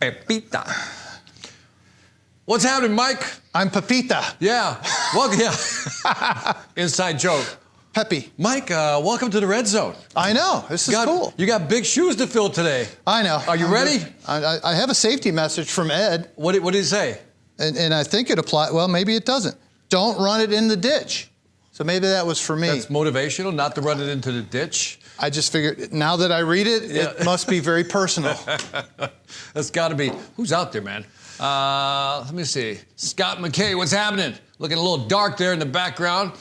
Pepita. What's happening, Mike? I'm Pepita. Yeah. Welcome. Yeah. Inside joke. Peppy. Mike, welcome to the Red Zone. I know. This is cool. You got big shoes to fill today. I know. Are you ready? I have a safety message from Ed. What did he say? And I think it applies. Well, maybe it doesn't. Don't run it in the ditch. So maybe that was for me. That's motivational, not to run it into the ditch. I just figured now that I read it, it must be very personal. That's got to be. Who's out there, man? Let me see. Scott McKay, what's happening? Looking a little dark there in the background.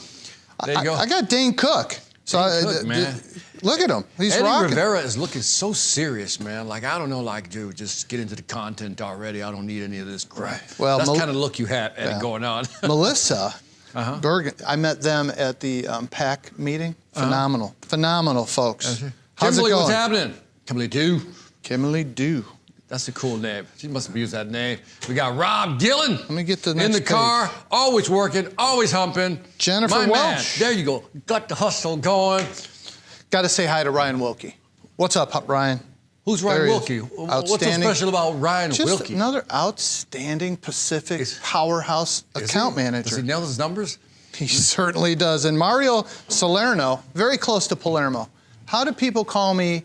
There you go. I got Dane Cook. So Cook, man. Look at him. He's Eddie rocking. Rivera is looking so serious, man. Like, I don't know, like, dude, just get into the content already. I don't need any of this crap. Right. Well, that's the kind of look you have, Eddie, going on. Melissa Bergen, I met them at the PAC meeting. Phenomenal. Phenomenal, folks. How's Kimberly, it going? what's happening? Kimberly Dew. Kimberly Dew. That's a cool name. She must have used that name. We got Rob Gillen. Let me get the next in the page. car, always working, always humping. Jennifer My Welsh. Man. There you go. Got the hustle going. Got to say hi to Ryan Wilkie. What's up, Ryan? Who's Ryan Wilkie? What's so special about Ryan Wilkie? Just another outstanding Pacific powerhouse account manager. Does he nail his numbers? He certainly does. And Mario Salerno, very close to Palermo. How do people call me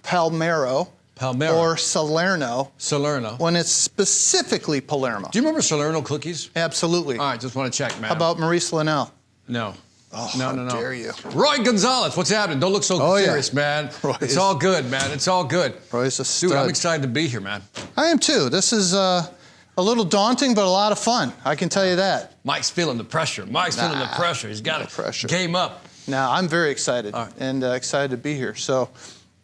Palmero or Salerno when it's specifically Palermo? Do you remember Salerno cookies? Absolutely. All right, just want to check, man. How about Maurice Linnell? No. Oh, no. how dare you. Roy Gonzalez, what's happening? Don't look so serious, man. It's all good, man. It's all good. Roy's a stud. Dude, I'm excited to be here, man. I am too. This is a little daunting, but a lot of fun. I can tell you that. Mike's feeling the pressure. Feeling the pressure. He's got to game up. Now, I'm very excited and excited to be here. So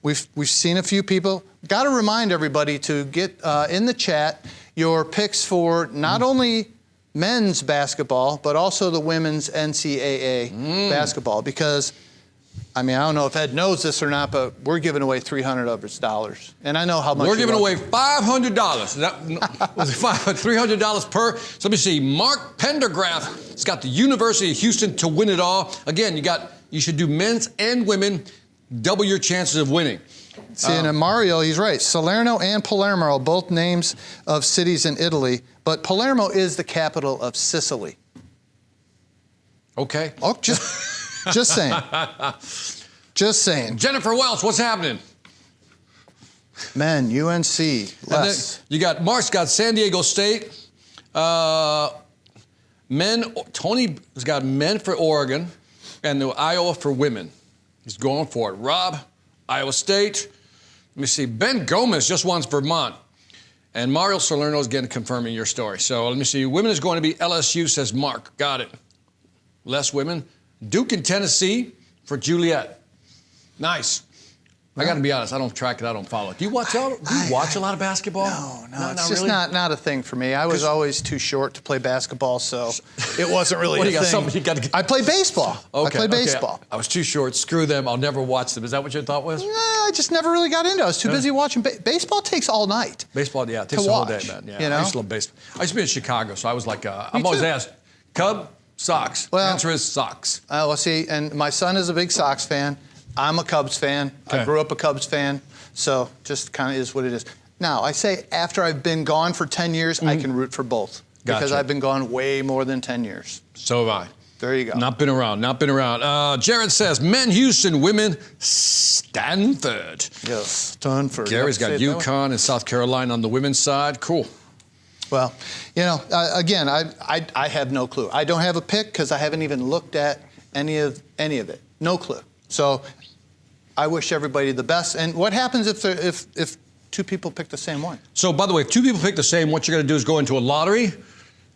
we've seen a few people. Got to remind everybody to get in the chat your picks for not only men's basketball, but also the women's NCAA basketball. Because, I mean, I don't know if Ed knows this or not, but we're giving away $300 of his dollars. And I know how much we're giving away $500. That was it $300 per. So let me see. Mark Pendergraft has got the University of Houston to win it all. Again, you should do men's and women. Double your chances of winning. See, and Mario, he's right. Salerno and Palermo are both names of cities in Italy, but Palermo is the capital of Sicily. Okay. Oh, just saying. Just saying. Jennifer Welch, what's happening? Men, UNC, less. You got Mark's got San Diego State. Men, Tony has got men for Oregon and the Iowa for women. He's going for it. Rob, Iowa State. Let me see. Ben Gomez just wants Vermont. And Mario Salerno is again confirming your story. So let me see. Women is going to be LSU, says Mark. Got it. Less women. Duke and Tennessee for Juliet. Nice. I got to be honest. I don't track it. I don't follow it. Do you watch a lot of basketball? No. It's just not a thing for me. I was always too short to play basketball, so it wasn't really a thing. I play baseball. Okay, I play baseball. I was too short. Screw them. I'll never watch them. Is that what your thought was? Nah, I just never really got into it. I was too busy watching. Baseball takes all night. Baseball, yeah. It takes the whole day, man. Yeah, I used to love baseball. I used to be in Chicago, so I was like, I'm always asked, Cub, Sox. Well, the answer is Sox. Well, see, and my son is a big Sox fan. I'm a Cubs fan. I grew up a Cubs fan. So just kind of is what it is. Now, I say after I've been gone for 10 years, I can root for both. Because I've been gone way more than 10 years. So have I. There you go. Not been around. Jared says, men Houston, women Stanford. Yes, Stanford. Gary's got UConn and South Carolina on the women's side. Cool. Well, again, I have no clue. I don't have a pick because I haven't even looked at any of it. No clue. So I wish everybody the best. And what happens if two people pick the same one? So, by the way, if two people pick the same, what you're going to do is go into a lottery,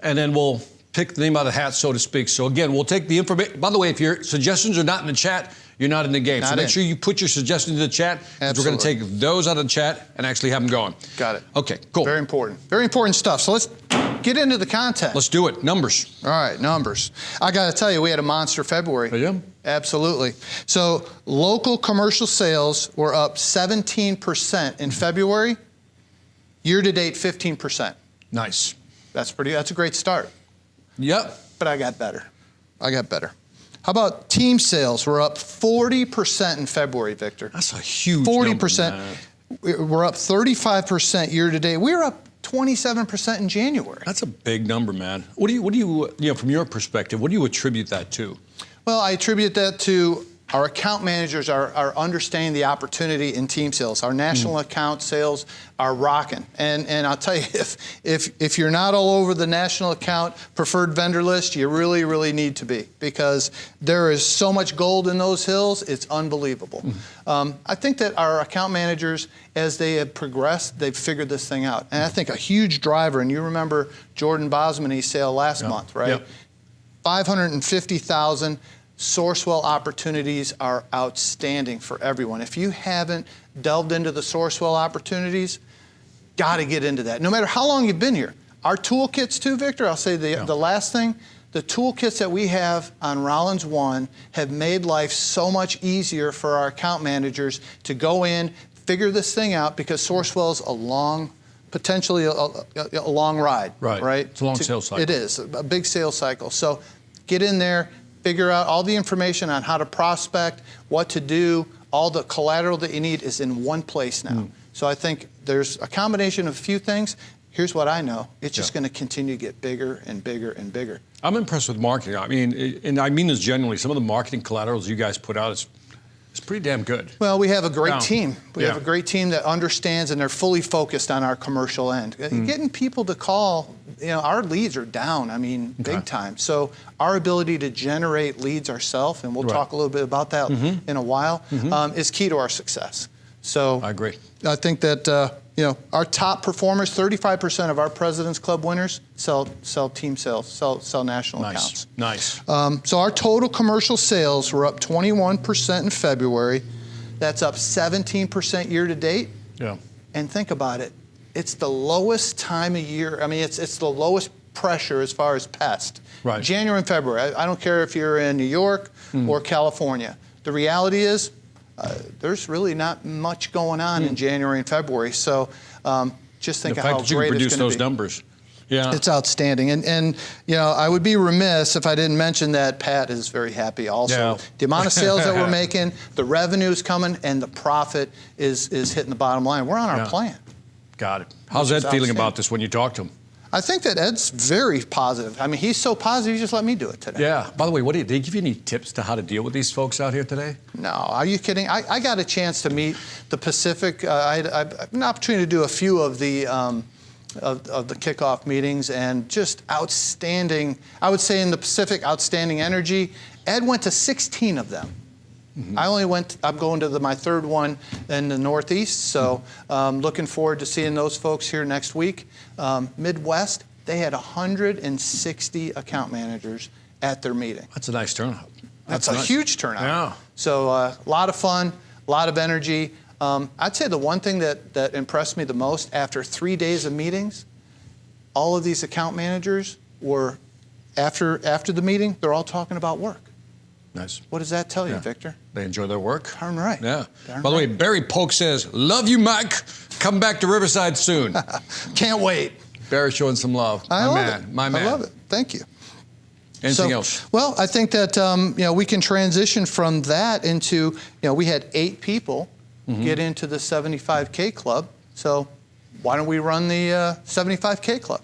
and then we'll pick the name out of the hat, so to speak. So, again, we'll take the information. By the way, if your suggestions are not in the chat, you're not in the game. So make sure you put your suggestions in the chat, because we're going to take those out of the chat and actually have them going. Got it. Okay, cool. Very important. Very important stuff. So let's get into the content. Let's do it. Numbers. All right, numbers. I got to tell you, we had a monster February. Oh, yeah? Absolutely. So local commercial sales were up 17% in February. Year-to-date, 15%. Nice. That's a great start. Yep. But I got better. How about team sales? We're up 40% in February, Victor. That's a huge 40%. Number, We're up 35% year to date. We were up 27% in January. That's a big number, man. What do you, from your perspective, what do you attribute that to? Well, I attribute that to our account managers are understanding the opportunity in team sales. Our national account sales are rocking. And I'll tell you, if you're not all over the national account preferred vendor list, you really, really need to be, because there is so much gold in those hills, it's unbelievable. I think that our account managers, as they have progressed, they've figured this thing out. And I think a huge driver, and you remember Jordan Bosmany's sale last month, right? 550,000 Sourcewell opportunities are outstanding for everyone. If you haven't delved into the Sourcewell opportunities, got to get into that. No matter how long you've been here. Our toolkits too, Victor, I'll say the last thing, the toolkits that we have on Rollins One have made life so much easier for our account managers to go in, figure this thing out, because Sourcewell's potentially a long ride. Right? It's a long sales cycle. It is, a big sales cycle. So get in there, figure out all the information on how to prospect, what to do, all the collateral that you need is in one place now. So I think there's a combination of a few things. Here's what I know. It's just going to continue to get bigger and bigger and bigger. I'm impressed with marketing. I mean, and I mean this genuinely, some of the marketing collaterals you guys put out is pretty damn good. Well, we have a great team. We have a great team that understands, and they're fully focused on our commercial end. Getting people to call, our leads are down, big time. So our ability to generate leads ourselves, and we'll talk a little bit about that in a while, is key to our success. So I agree. I think that our top performers, 35% of our President's Club winners sell team sales, sell national accounts. Nice. So our total commercial sales were up 21% in February. That's up 17% year to date. Yeah. And think about it. It's the lowest time of year. It's the lowest pressure as far as pest. Right. January and February. I don't care if you're in New York or California. The reality is, there's really not much going on in January and February. So just think of how great it's going to be. The fact that you produce those numbers. Yeah. It's outstanding. And I would be remiss if I didn't mention that Pat is very happy also. Yeah. The amount of sales that we're making, the revenue's coming, and the profit is hitting the bottom line. We're on our plan. Got it. How's Ed feeling about this when you talk to him? I think that Ed's very positive. He's so positive, he just let me do it today. Yeah. By the way, did he give you any tips to how to deal with these folks out here today? No. Are you kidding? I got a chance to meet the Pacific. I had an opportunity to do a few of the kickoff meetings, and just outstanding, I would say in the Pacific, outstanding energy. Ed went to 16 of them. I'm going to my third one in the Northeast, so looking forward to seeing those folks here next week. Midwest, they had 160 account managers at their meeting. That's a nice turnout. That's a huge turnout. Yeah. So a lot of fun, a lot of energy. I'd say the one thing that impressed me the most after 3 days of meetings, all of these account managers were, after the meeting, they're all talking about work. Nice. What does that tell you, Victor? They enjoy their work. Darn right. Yeah. Darn By the way, Barry Polk says, "Love you, Mike. Come back to Riverside soon." Can't wait. Barry showing some love. My man. I love it. Thank you. Anything else? Well, I think that we can transition from that into, we had 8 people get into the 75K club. So why don't we run the 75K club?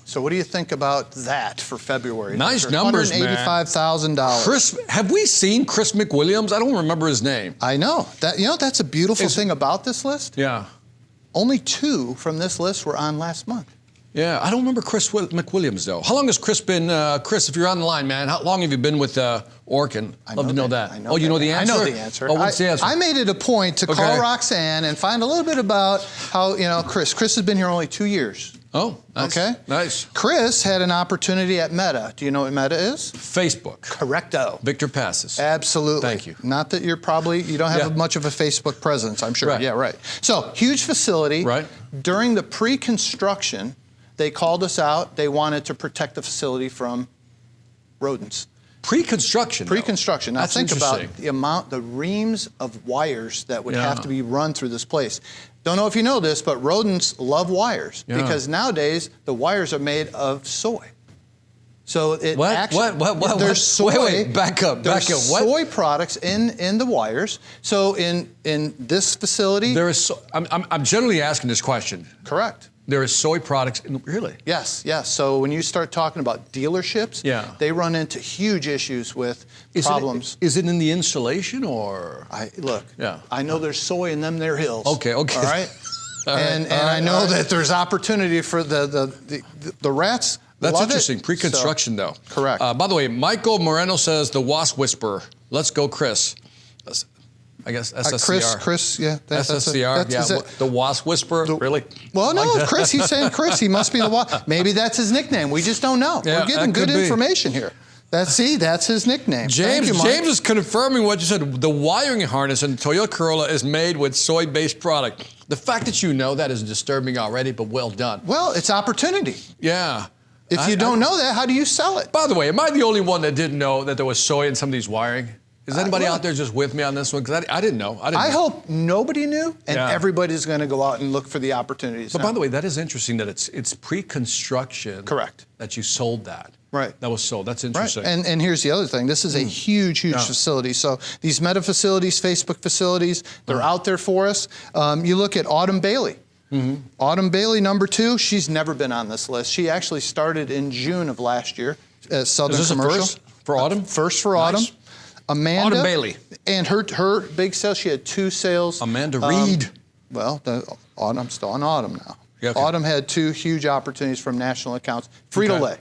So what do you think about that for February? Nice numbers, man. $185,000. Have we seen Chris McWilliams? I don't remember his name. I know. That's a beautiful thing about this list. Yeah. Only 2 from this list were on last month. Yeah, I don't remember Chris McWilliams, though. How long has Chris been, Chris, if you're on the line, man, how long have you been with Orkin? Love to know that. You know the answer? I know the answer. Oh, what's the answer? I made it a point to call Roxanne and find a little bit about how, Chris has been here only 2 years. Oh, nice. Okay. Nice. Chris had an opportunity at Meta. Do you know what Meta is? Facebook. Correcto. Victor passes. Absolutely. Thank you. Not that you don't have much of a Facebook presence, I'm sure. Right. Yeah, right. So, huge facility. Right. During the pre-construction, they called us out. They wanted to protect the facility from rodents. Pre-construction. Pre-construction. Now That's think about interesting. the reams of wires that would have to be run through this place. Don't know if you know this, but rodents love wires because nowadays the wires are made of soy. So it what? There's soy. Wait, back up. There's What? soy products in the wires. So in this facility, There is. I'm generally asking this question. correct. There is soy products in really. Yes. So when you start talking about dealerships, they run into huge issues with problems. Is it in the insulation or? I know there's soy in them there hills. Okay. All right. And I know that there's opportunity for the rats. That's love interesting. Pre-construction, though. Correct. By the way, Michael Moreno says the Wasp Whisperer. Let's go, Chris. I guess SSCR. Chris, yeah. SSCR, the Wasp Whisperer, really? Well, no, Chris, he's saying Chris, he must be the Wasp. Maybe that's his nickname. We just don't know. Yeah, we're getting good information here. That's his nickname. James Thank you, Mike. is confirming what you said. The wiring harness in the Toyota Corolla is made with soy-based product. The fact that you know that is disturbing already, but well done. Well, it's opportunity. Yeah. If you don't know that, how do you sell it? By the way, am I the only one that didn't know that there was soy in some of these wiring? Is anybody out there just with me on this one? Because I didn't know. I hope nobody knew, and everybody's going to go out and look for the opportunities. But by the way, that is interesting that it's pre-construction. Correct. That you sold that. Right. That was sold. That's interesting. Right. And here's the other thing. This is a huge facility. So these Meta facilities, Facebook facilities, they're out there for us. You look at Autumn Bailey. Autumn Bailey, number 2, she's never been on this list. She actually started in June of last year at Southern Commercial. Is this a first for Autumn? First for Autumn. Amanda. Autumn Bailey. And her big sales, she had 2 sales. Amanda Reed. I'm still on Autumn now. Yeah, okay. Autumn had 2 huge opportunities from national accounts. Frito-Lay.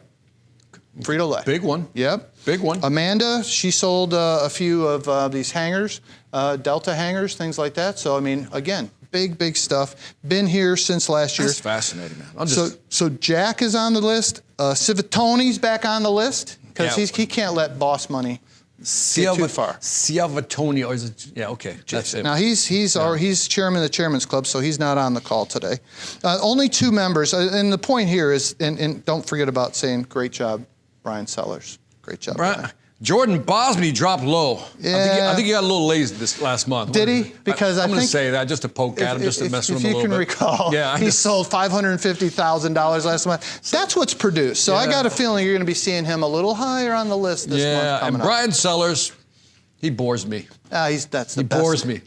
Frito-Lay. Big one. Yep. Big one. Amanda, she sold a few of these hangers, Delta hangers, things like that. So, I mean, again, big stuff. Been here since last year. That's fascinating, man. So Jack is on the list. Civitoni's back on the list because he can't let boss money get too far. Ciavatoni, or is it? Yeah, okay. That's it. Now he's chairman of the Chairman's Club, so he's not on the call today. Only 2 members, and the point here is, and don't forget about saying great job, Brian Sellers. Great job, Brian. Jordan Bosby dropped low. Yeah. I think he got a little lazy this last month. Did he? Because I'm going to say that just to poke at him, just to mess with him a little bit. If you can recall, he sold $550,000 last month. That's what's produced. So I got a feeling you're going to be seeing him a little higher on the list this month coming up. Brian Sellers, he bores me. He bores me.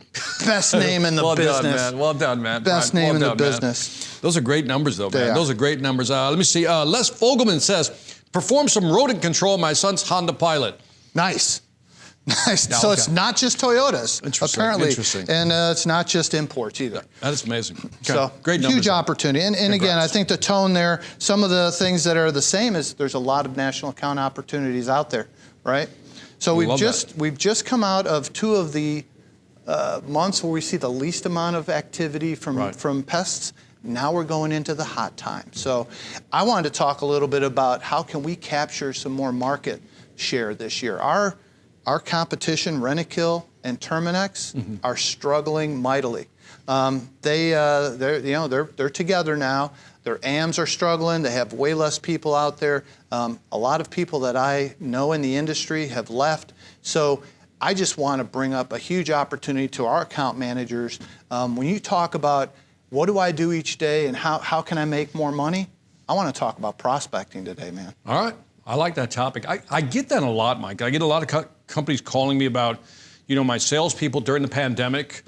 Best name in the business. Well done, man. Best name in the business. Man. Those are great numbers, though, man. Those are great numbers. Let me see. Les Fogelman says, perform some rodent control on my son's Honda Pilot. Nice. So it's not just Toyotas, apparently. Interesting. And it's not just imports either. That is amazing. Okay. So great numbers. Huge opportunity. And again, I think the tone there, some of the things that are the same is there's a lot of national account opportunities out there, right? So we've just come out of 2 of the months where we see the least amount of activity from pests. Now we're going into the hot time. So I wanted to talk a little bit about how can we capture some more market share this year. Our competition, Rentokil and Terminix, are struggling mightily. They're together now. Their AMs are struggling. They have way less people out there. A lot of people that I know in the industry have left. So I just want to bring up a huge opportunity to our account managers. When you talk about what do I do each day and how can I make more money, I want to talk about prospecting today, man. All right. I like that topic. I get that a lot, Mike. I get a lot of companies calling me about, my salespeople during the pandemic,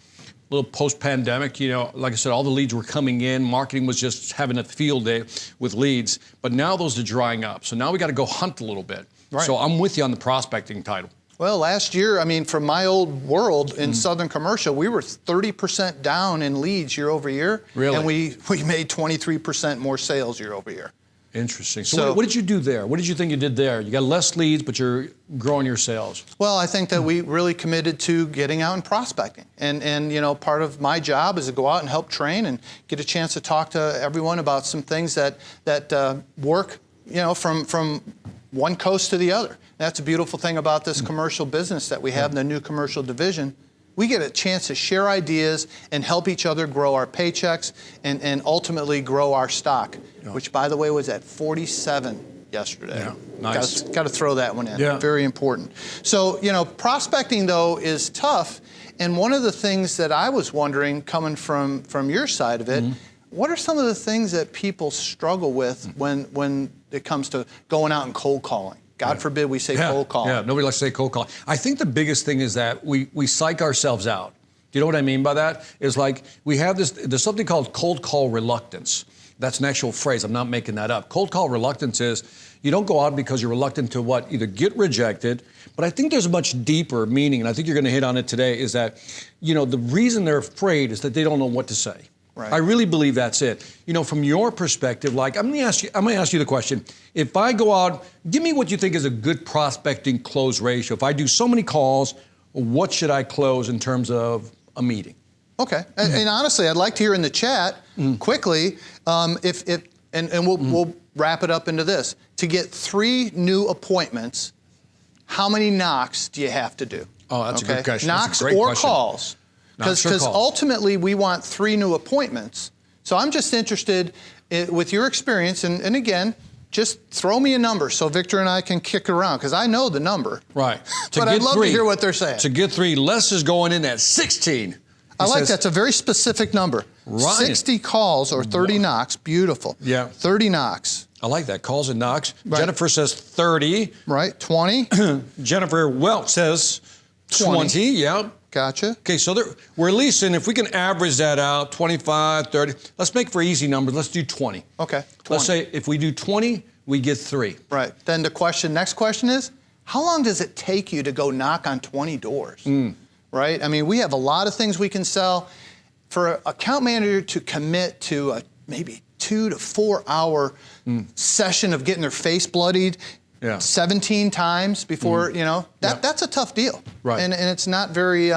a little post-pandemic. Like I said, all the leads were coming in. Marketing was just having a field day with leads. But now those are drying up. So now we got to go hunt a little bit. Right. So I'm with you on the prospecting title. Well, last year, I mean, from my old world in Southern Commercial, we were 30% down in leads year over year. Really? And we made 23% more sales year over year. Interesting. So what did you do there? What did you think you did there? You got less leads, but you're growing your sales. Well, I think that we really committed to getting out and prospecting. And you know, part of my job is to go out and help train and get a chance to talk to everyone about some things that work, you know, from one coast to the other. That's a beautiful thing about this commercial business that we have in the new commercial division. We get a chance to share ideas and help each other grow our paychecks and ultimately grow our stock, which, by the way, was at 47 yesterday. Yeah, nice. Got to throw that one in. Yeah. Very important. So, you know, prospecting, though, is tough. And one of the things that I was wondering, coming from your side of it, what are some of the things that people struggle with when it comes to going out and cold calling? God forbid we say cold calling. Yeah, nobody likes to say cold calling. I think the biggest thing is that we psych ourselves out. Do you know what I mean by that? It's like we have there's something called cold call reluctance. That's an actual phrase. I'm not making that up. Cold call reluctance is you don't go out because you're reluctant to either get rejected, but I think there's a much deeper meaning, and I think you're going to hit on it today, is that, you know, the reason they're afraid is that they don't know what to say. Right. I really believe that's it. You know, from your perspective, like I'm going to ask you the question. If I go out, give me what you think is a good prospecting close ratio. If I do so many calls, what should I close in terms of a meeting? Okay. And honestly, I'd like to hear in the chat quickly, we'll wrap it up into this. To get 3 new appointments, how many knocks do you have to do? Oh, that's a good question. Knocks or calls. Because ultimately we want 3 new appointments. So I'm just interested with your experience, and again, just throw me a number so Victor and I can kick around, because I know the number. Right. But I'd love to hear what they're saying. To get 3, Les is going in at 16. I like that's a very specific number. Right. 60 calls or 30 knocks. Beautiful. Yeah. 30 knocks. I like that. Calls and knocks. Right. Jennifer says 30. Right. 20. Jennifer Welch says 20. Yeah. Gotcha. Okay, so we're at least in, if we can average that out, 25, 30. Let's make for easy numbers. Let's do 20. Okay. 20. Let's say if we do 20, we get 3. Right. Then the next question is, how long does it take you to go knock on 20 doors? Right? I mean, we have a lot of things we can sell. For an account manager to commit to a maybe 2 to 4 hour session of getting their face bloodied 17 times before, you know, that's a tough deal. Right. And it's not very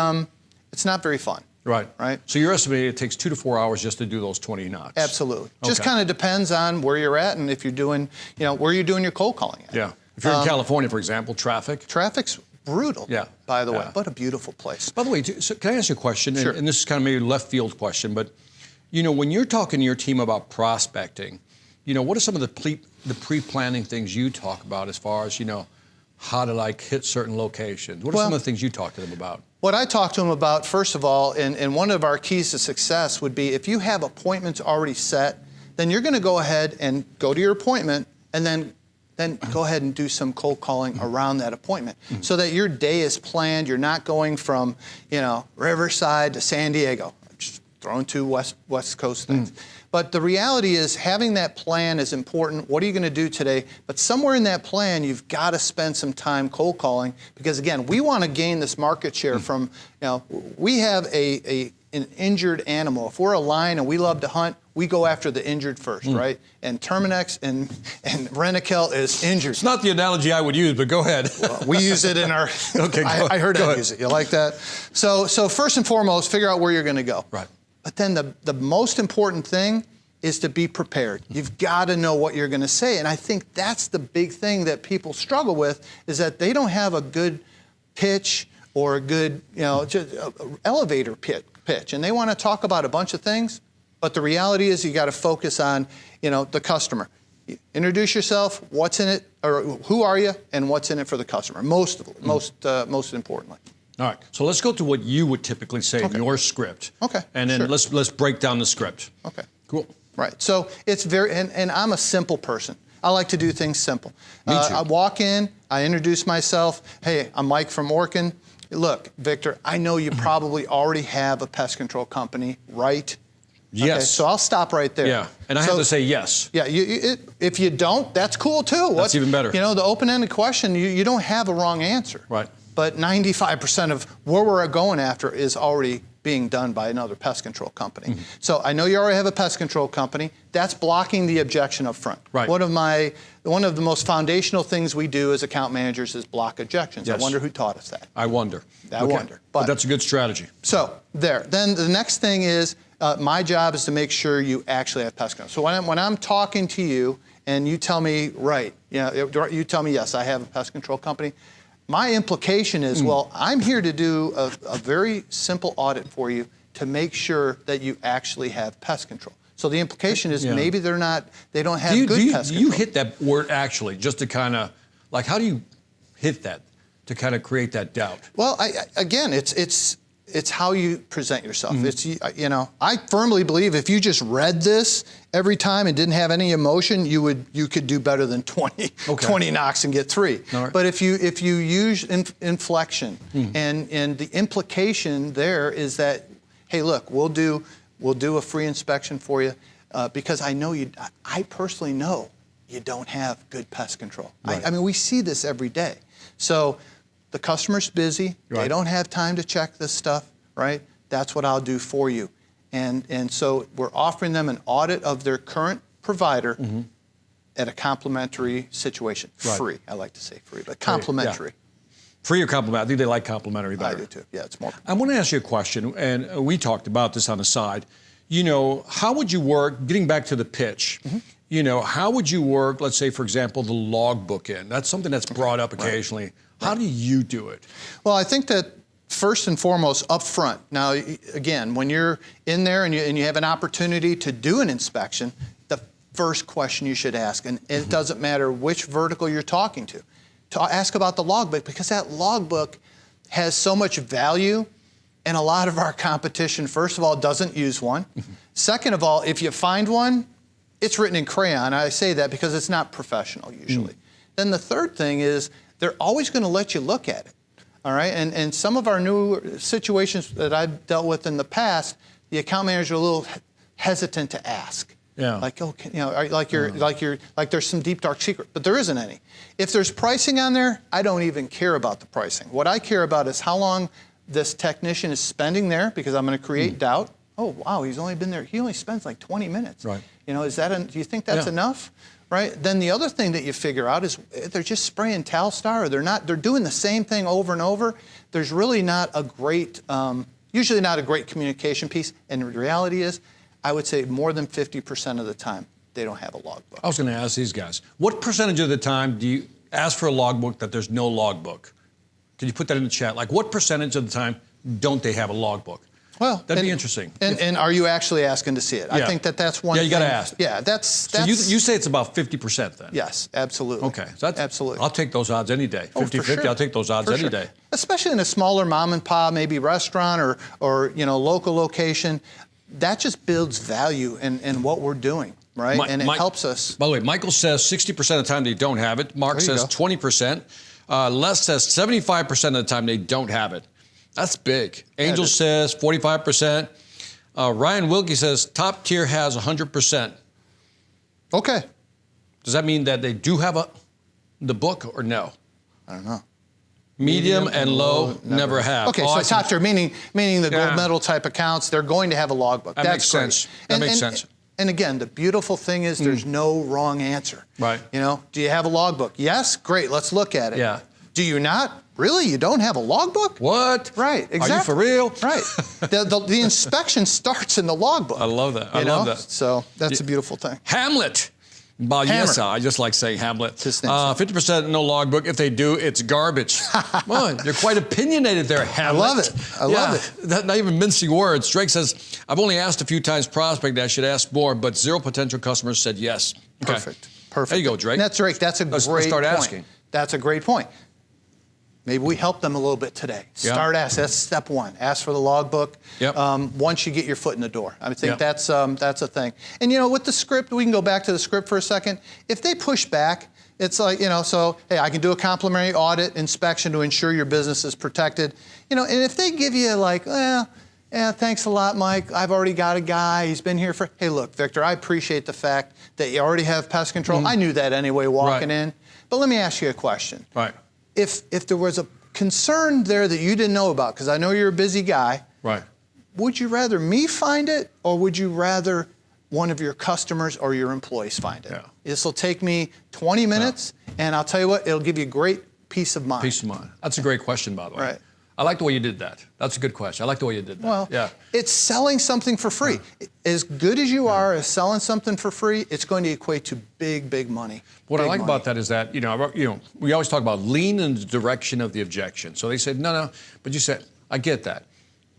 fun. Right. Right. So you're estimating it takes 2 to 4 hours just to do those 20 knocks. Absolutely. Just kind of depends on where you're at and if you're doing, you know, where you're doing your cold calling at. Yeah. If you're in California, for example, Traffic's brutal. Yeah. By the way, but a beautiful place. By the way, so can I ask you a question? Sure. And this is kind of maybe a left field question, but you know, when you're talking to your team about prospecting, you know, what are some of the pre-planning things you talk about as far as, you know, how to like hit certain locations? What are some of the things you talk to them about? What I talk to them about, first of all, and one of our keys to success would be if you have appointments already set, then you're going to go ahead and go to your appointment and then go ahead and do some cold calling around that appointment so that your day is planned. You're not going from, you know, Riverside to San Diego, just throwing 2 West Coast things. But the reality is having that plan is important. What are you going to do today? But somewhere in that plan, you've got to spend some time cold calling because, again, we want to gain this market share from, you know, we have an injured animal. If we're a lion and we love to hunt, we go after the injured first, right? And Terminex and Rentokil is injured. It's not the analogy I would use, but go ahead. Well, we use it in our, okay, I heard Ed use it. You like that? So first and foremost, figure out where you're going to go. Right. But then the most important thing is to be prepared. You've got to know what you're going to say. And I think that's the big thing that people struggle with is that they don't have a good pitch or a good, you know, just elevator pitch. And they want to talk about a bunch of things. But the reality is you got to focus on, you know, the customer. Introduce yourself, what's in it, or who are you, and what's in it for the customer, most importantly. All right, so let's go to what you would typically say in your script. Okay, and then let's break down the script. Okay. Cool. Right, so it's and I'm a simple person. I like to do things simple. Me too. I walk in, I introduce myself. Hey, I'm Mike from Orkin. Look, Victor, I know you probably already have a pest control company, right? Yes. Okay, so I'll stop right there. Yeah, and I have to say yes. Yeah, if you don't, that's cool too. That's even better. You know, the open-ended question, you don't have a wrong answer. Right. but 95% of where we're going after is already being done by another pest control company. So I know you already have a pest control company. That's blocking the objection up front. Right. One of the most foundational things we do as account managers is block objections. Yes. I wonder who taught us that. I wonder. I wonder. But that's a good strategy. So there. Then the next thing is my job is to make sure you actually have pest control. So when I'm talking to you and you tell me, right, you tell me, yes, I have a pest control company, my implication is, well, I'm here to do a very simple audit for you to make sure that you actually have pest control. So the implication is maybe they don't have good pest control. Do you hit that word actually, just to kind of, like, how do you hit that to kind of create that doubt? Well, again, it's how you present yourself. It's, I firmly believe if you just read this every time and didn't have any emotion, you could do better than 20 knocks and get 3. Right. But if you use inflection and the implication there is that, hey, look, we'll do a free inspection for you because I personally know you don't have good pest control. Right. I mean, we see this every day. So the customer's busy. Right. They don't have time to check this stuff, right? That's what I'll do for you. And so we're offering them an audit of their current provider at a complimentary situation. Right. Free. I like to say free, but complimentary. Yeah. Free or complimentary? I think they like complimentary better. I do too. Yeah, it's more. I want to ask you a question, and we talked about this on the side. How would you work, getting back to the pitch, how would you work, let's say, for example, the logbook in? That's something that's brought up occasionally. Right. How do you do it? Well, I think that first and foremost, up front. Now, again, when you're in there and you have an opportunity to do an inspection, the first question you should ask, and it doesn't matter which vertical you're talking to ask about the logbook, because that logbook has so much value, and a lot of our competition, first of all, doesn't use one. Second of all, if you find one, it's written in crayon. I say that because it's not professional usually. Then the third thing is they're always going to let you look at it. All right, and some of our new situations that I've dealt with in the past, the account manager are a little hesitant to ask. Yeah. Like, like there's some deep dark secret, but there isn't any. If there's pricing on there, I don't even care about the pricing. What I care about is how long this technician is spending there, because I'm going to create doubt. Oh wow, he's only been there. He only spends like 20 minutes. Right. Do you think that's enough? Right. Then the other thing that you figure out is they're just spraying Talstar, or they're doing the same thing over and over. There's really not a great, usually not a great communication piece. And the reality is, I would say more than 50% of the time, they don't have a logbook. I was going to ask these guys, what percentage of the time do you ask for a logbook that there's no logbook? Can you put that in the chat? Like, what percentage of the time don't they have a logbook? Well, that'd be interesting. And are you actually asking to see it? Yeah. I think that's one thing. Yeah, you got to ask. Yeah, that's. So you say it's about 50% then? Yes, absolutely. Okay. So absolutely. I'll take those odds any day. 50-50, sure. I'll take those odds any day. Especially in a smaller mom and pop, maybe restaurant or local location. That just builds value in what we're doing, right? And it helps us. By the way, Michael says 60% of the time they don't have it. Mark says 20%. Les says 75% of the time they don't have it. That's big. Angel says 45%. Ryan Wilkie says top tier has 100%. Okay. Does that mean that they do have the book or no? I don't know. Medium and low never have. Okay, so top tier, meaning the gold medal type accounts, they're going to have a logbook. That makes sense. That makes sense. And again, the beautiful thing is there's no wrong answer. Right. Do you have a logbook? Yes? Great, let's look at it. Yeah. Do you not? Really? You don't have a logbook? What? Right, exactly. Are you for real? Right. The inspection starts in the logbook. I love that. I love that. So that's a beautiful thing. Hamlet. Yes, I just like saying Hamlet. 50% no logbook. If they do, it's garbage. Well, you're quite opinionated there, Hamlet. I love it. I love it. Not even mincing words. Drake says, I've only asked a few times prospect. I should ask more, but 0 potential customers said yes. Okay. Perfect. There you go, Drake. That's Drake. That's a great point. Let's start asking. That's a great point. Maybe we help them a little bit today. Start asking. That's step one. Ask for the logbook. Yep. Once you get your foot in the door, I think that's a thing. And with the script, we can go back to the script for a second. If they push back, it's like so hey, I can do a complimentary audit inspection to ensure your business is protected. And if they give you like, thanks a lot, Mike. I've already got a guy. He's been here for. Hey, look, Victor, I appreciate the fact that you already have pest control. I knew that anyway walking in. But let me ask you a question. Right. If there was concern there that you didn't know about, because I know you're a busy guy. Right. Would you rather me find it, or would you rather one of your customers or your employees find it? Yeah. This will take me 20 minutes, and I'll tell you what, it'll give you great peace of mind. Peace of mind. That's a great question, by the way. Right. I like the way you did that. That's a good question. I like the way you did that. Well, yeah. It's selling something for free. As good as you are at selling something for free, it's going to equate to big, big money. What I like money. about that is that, we always talk about lean in the direction of the objection. So they said, no, but you said, I get that.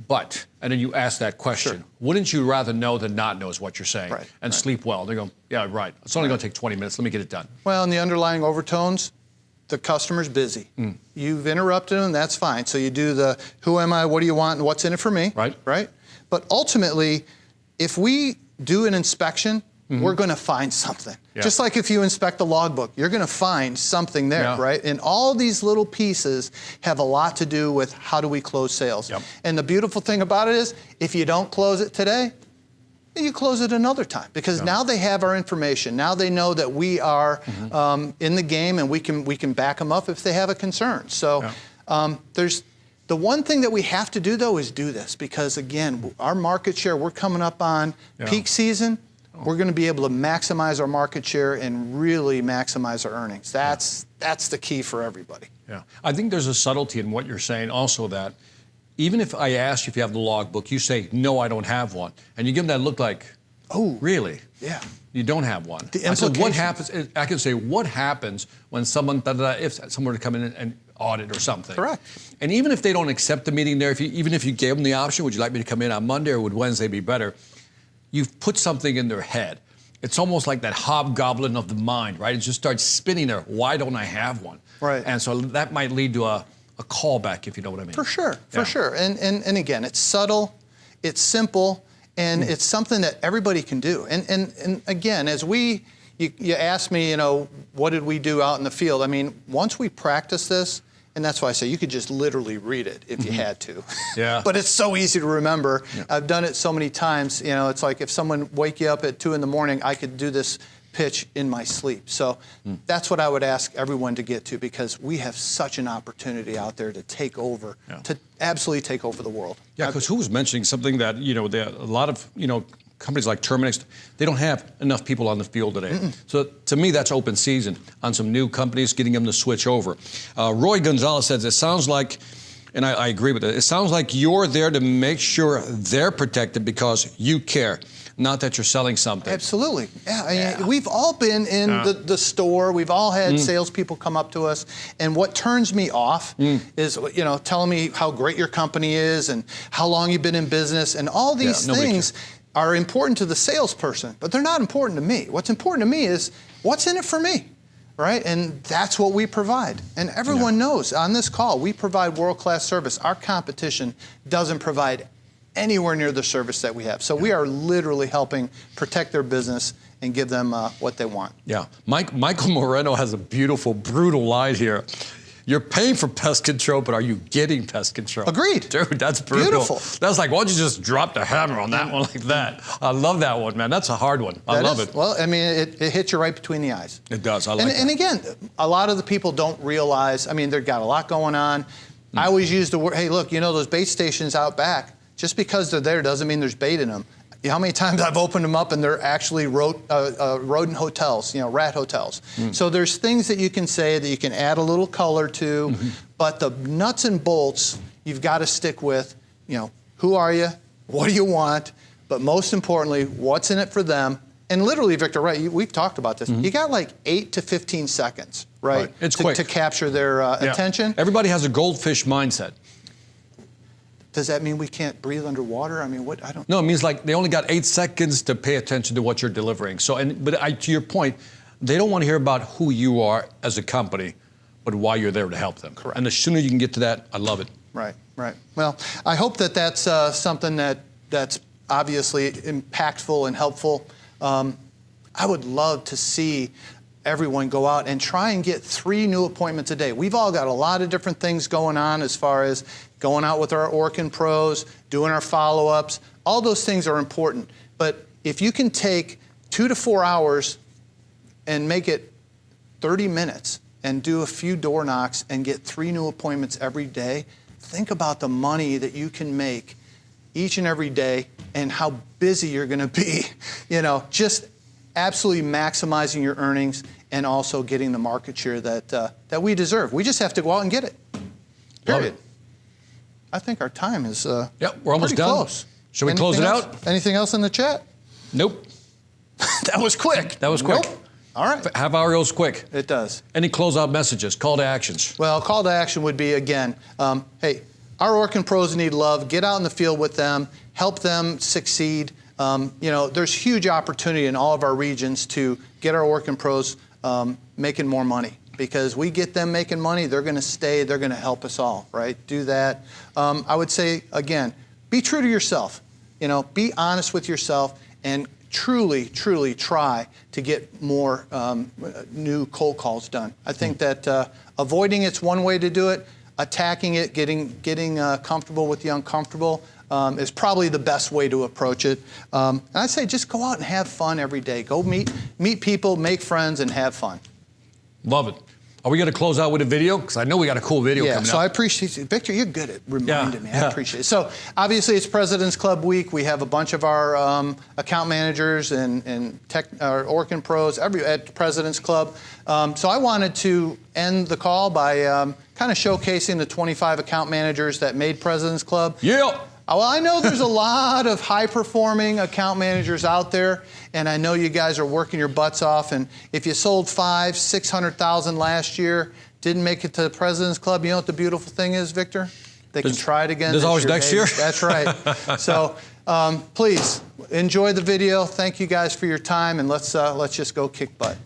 But, and then you ask that question, Sure. wouldn't you rather know than not know is what you're saying? Right, and right. sleep well. They go, yeah, right. It's only going to take 20 minutes. Let me get it done. Well, and the underlying overtones, the customer's busy. You've interrupted them, that's fine. So you do the, who am I, what do you want, and what's in it for me? Right. Right? But ultimately, if we do an inspection, we're going to find something. Yeah. Just like if you inspect the logbook, you're going to find something there, Yeah. right? And all these little pieces have a lot to do with how do we close sales. Yep. And the beautiful thing about it is, if you don't close it today, you close it another time, because now they have our information. Now they know that we are in the game, and we can back them up if they have a concern. So there's the one thing that we have to do, though, is do this, because again, our market share, we're coming up on peak season. We're going to be able to maximize our market share and really maximize our earnings. That's the key for everybody. Yeah. I think there's a subtlety in what you're saying also, that even if I ask you if you have the logbook, you say, no, I don't have one. And you give them that look like, oh, really? Yeah. You don't have one. The I said, what implications. happens? I can say, what happens when someone, if someone were to come in and audit or something? Correct. And even if they don't accept the meeting there, even if you gave them the option, would you like me to come in on Monday or would Wednesday be better? You've put something in their head. It's almost like that hobgoblin of the mind, right? It just starts spinning there. Why don't I have one? Right. And so that might lead to a callback, if you know what I mean. For sure, for sure. And again, it's subtle, it's simple, and it's something that everybody can do. And again, as you asked me, what did we do out in the field? I mean, once we practice this, and that's why I say you could just literally read it if you had to. Yeah. But it's so easy to remember. Yeah. I've done it so many times. It's like if someone wake you up at 2 a.m, I could do this pitch in my sleep. So that's what I would ask everyone to get to, because we have such an opportunity out there to take over, to absolutely take over the world. Yeah, because who was mentioning something that, a lot of, companies like Terminix, they don't have enough people on the field today. So to me, that's open season on some new companies, getting them to switch over. Roy Gonzalez says, it sounds like, and I agree with it, it sounds like you're there to make sure they're protected because you care, not that you're selling something. Absolutely. Yeah, we've all been in the store. We've all had salespeople come up to us. And what turns me off is, telling me how great your company is and how long you've been in business. And all these things are important to the salesperson, but they're not important to me. What's important to me is what's in it for me, right? And that's what we provide. And everyone knows on this call, we provide world-class service. Our competition doesn't provide anywhere near the service that we have. So we are literally helping protect their business and give them what they want. Yeah. Michael Moreno has a beautiful, brutal line here. You're paying for pest control, but are you getting pest control? Agreed. Dude, that's brutal. Beautiful. That's like, why don't you just drop the hammer on that one like that? I love that one, man. That's a hard one. I love it. Well, I mean, it hits you right between the eyes. It does. I like it. And again, a lot of the people don't realize, they've got a lot going on. I always use the word, hey, look, those bait stations out back, just because they're there doesn't mean there's bait in them. How many times I've opened them up and they're actually rodent hotels, rat hotels. So there's things that you can say that you can add a little color to, but the nuts and bolts, you've got to stick with, who are you? What do you want? But most importantly, what's in it for them? And literally, Victor, right, we've talked about this. You got like 8 to 15 seconds, right? It's quick. To capture their attention. Everybody has a goldfish mindset. Does that mean we can't breathe underwater? I don't. No, it means like they only got 8 seconds to pay attention to what you're delivering. So, to your point, they don't want to hear about who you are as a company, but why you're there to help them. Correct. And the sooner you can get to that, I love it. Right. Well, I hope that's something that's obviously impactful and helpful. I would love to see everyone go out and try and get 3 new appointments a day. We've all got a lot of different things going on as far as going out with our Orkin pros, doing our follow-ups. All those things are important. But if you can take 2 to 4 hours and make it 30 minutes and do a few door knocks and get 3 new appointments every day, think about the money that you can make each and every day and how busy you're going to be. Just absolutely maximizing your earnings and also getting the market share that we deserve. We just have to go out and get it. Period. I think our time is we're almost done. Close. Should we close it out? Anything else in the chat? Nope. That was quick. That was quick. Nope. All right. Half hour goes quick. It does. Any closeout messages, call to actions? Well, call to action would be, again, hey, our Orkin pros need love. Get out in the field with them. Help them succeed. There's huge opportunity in all of our regions to get our Orkin pros making more money. Because we get them making money, they're going to stay, they're going to help us all, right? Do that. I would say, again, be true to yourself. Be honest with yourself and truly, truly try to get more new cold calls done. I think that avoiding it's one way to do it. Attacking it, getting comfortable with the uncomfortable is probably the best way to approach it. And I'd say just go out and have fun every day. Go meet people, make friends, and have fun. Love it. Are we going to close out with a video? Because I know we got a cool video coming up. So I appreciate it. Victor, you're good at reminding me. I appreciate it. So obviously it's President's Club week. We have a bunch of our account managers and our Orkin pros at President's Club. So I wanted to end the call by kind of showcasing the 25 account managers that made President's Club. Yeah. Well, I know there's a lot of high-performing account managers out there, and I know you guys are working your butts off. And if you sold $500,000-600,000 last year, didn't make it to the President's Club, you know what the beautiful thing is, Victor? They can try it again. There's always next year. That's right. So please enjoy the video. Thank you guys for your time, and let's just go kick butt.